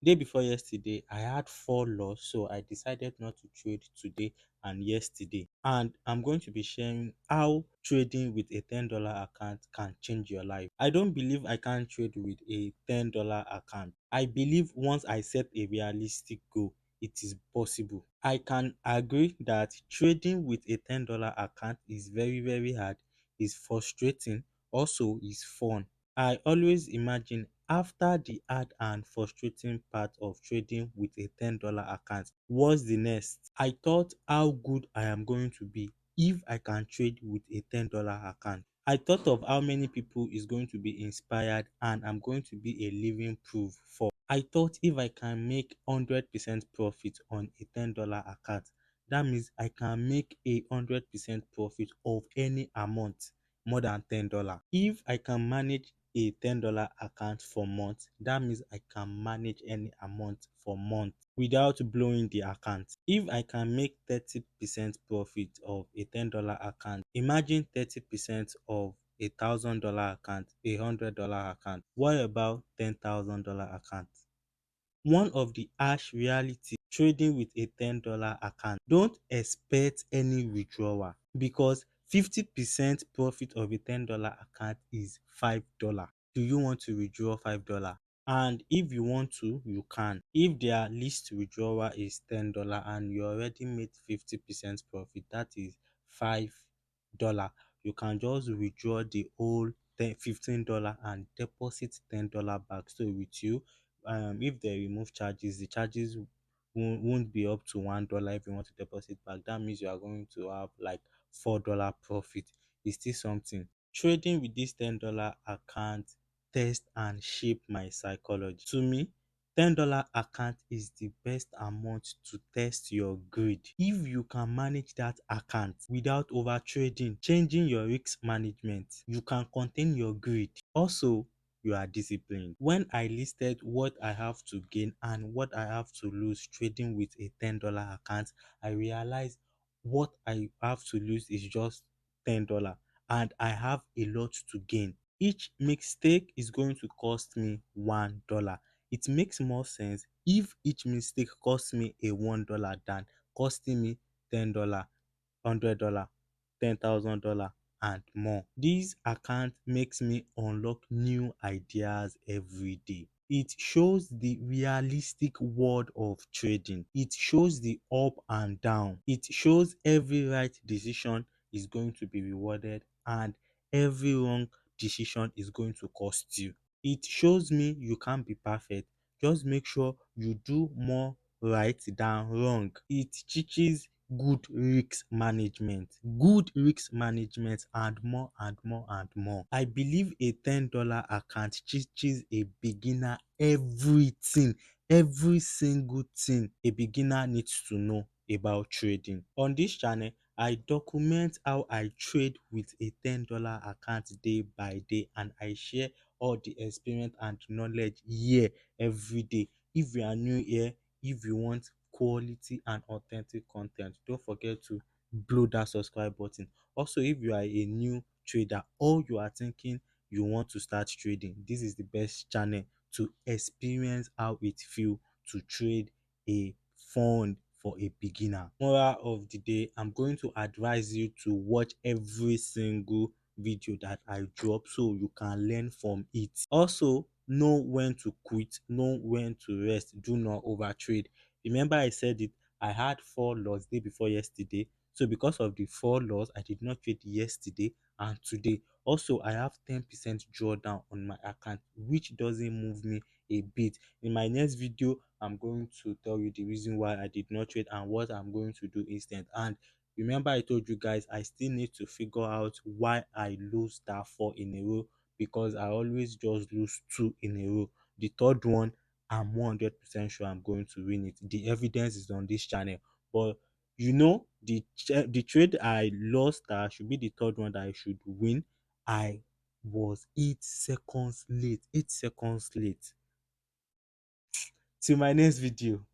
Day before yesterday, I had four loss, so I decided not to trade today and yesterday. And I'm going to be sharing how trading with a $10 account can change your life. I don't believe I can trade with a $10 account. I believe once I set a realistic goal, it is possible. I can agree that trading with a $10 account is very, very hard, is frustrating, also is fun. I always imagine after the hard and frustrating part of trading with a $10 account, what's the next? I thought how good I am going to be if I can trade with a $10 account. I thought of how many people is going to be inspired and I'm going to be a living proof for. I thought if I can make 100% profit on a $10 account, that means I can make 100% profit of any amount more than $10. If I can manage a $10 account for month, that means I can manage any amount for month without blowing the account. If I can make 30% profit of a $10 account, imagine 30% of $1,000 account, $100 account. What about $10,000 account? One of the harsh reality trading with a $10 account, don't expect any withdrawal because 50% profit of a $10 account is $5. Do you want to withdraw $5? And if you want to, you can. If their least withdrawal is $10 and you already made 50% profit, that is $5. You can just withdraw the whole $15 and deposit $10 back. So with you, if they remove charges, the charges won't be up to $1 if you want to deposit back. That means you are going to have like $4 profit. It's still something. Trading with this $10 account test and shape my psychology. To me, $10 account is the best amount to test your greed. If you can manage that account without over trading, changing your risk management, you can contain your greed. Also, you are disciplined. When I listed what I have to gain and what I have to lose trading with a $10 account, I realized what I have to lose is just $10 and I have a lot to gain. Each mistake is going to cost me $1. It makes more sense if each mistake costs me a $1 than costing me $10, $100, $10,000 and more. This account makes me unlock new ideas every day. It shows the realistic world of trading. It shows the up and down. It shows every right decision is going to be rewarded and every wrong decision is going to cost you. It shows me you can't be perfect. Just make sure you do more right than wrong. It teaches good risk management and more and more and more. I believe a $10 account teaches a beginner everything, every single thing a beginner needs to know about trading. On this channel, I document how I trade with a $10 account day by day and I share all the experience and knowledge here every day. If you are new here, if you want quality and authentic content, don't forget to blow that subscribe button. Also, if you are a new trader or you are thinking you want to start trading, this is the best channel to experience how it feels to trade a fund for a beginner. Moral of the day, I'm going to advise you to watch every single video that I drop so you can learn from it. Also, know when to quit, know when to rest, do not overtrade. Remember I said it, I had four loss day before yesterday. So because of the four loss, I did not trade yesterday and today. Also, I have 10% drawdown on my account, which doesn't move me a bit. In my next video, I'm going to tell you the reason why I did not trade and what I'm going to do instead. And remember I told you guys I still need to figure out why I lose that four in a row, because I always just lose two in a row. The third one, I'm 100% sure I'm going to win it. The evidence is on this channel. But the trade I lost that should be the third one that I should win, I was 8 seconds late. 8 seconds late. Till my next video.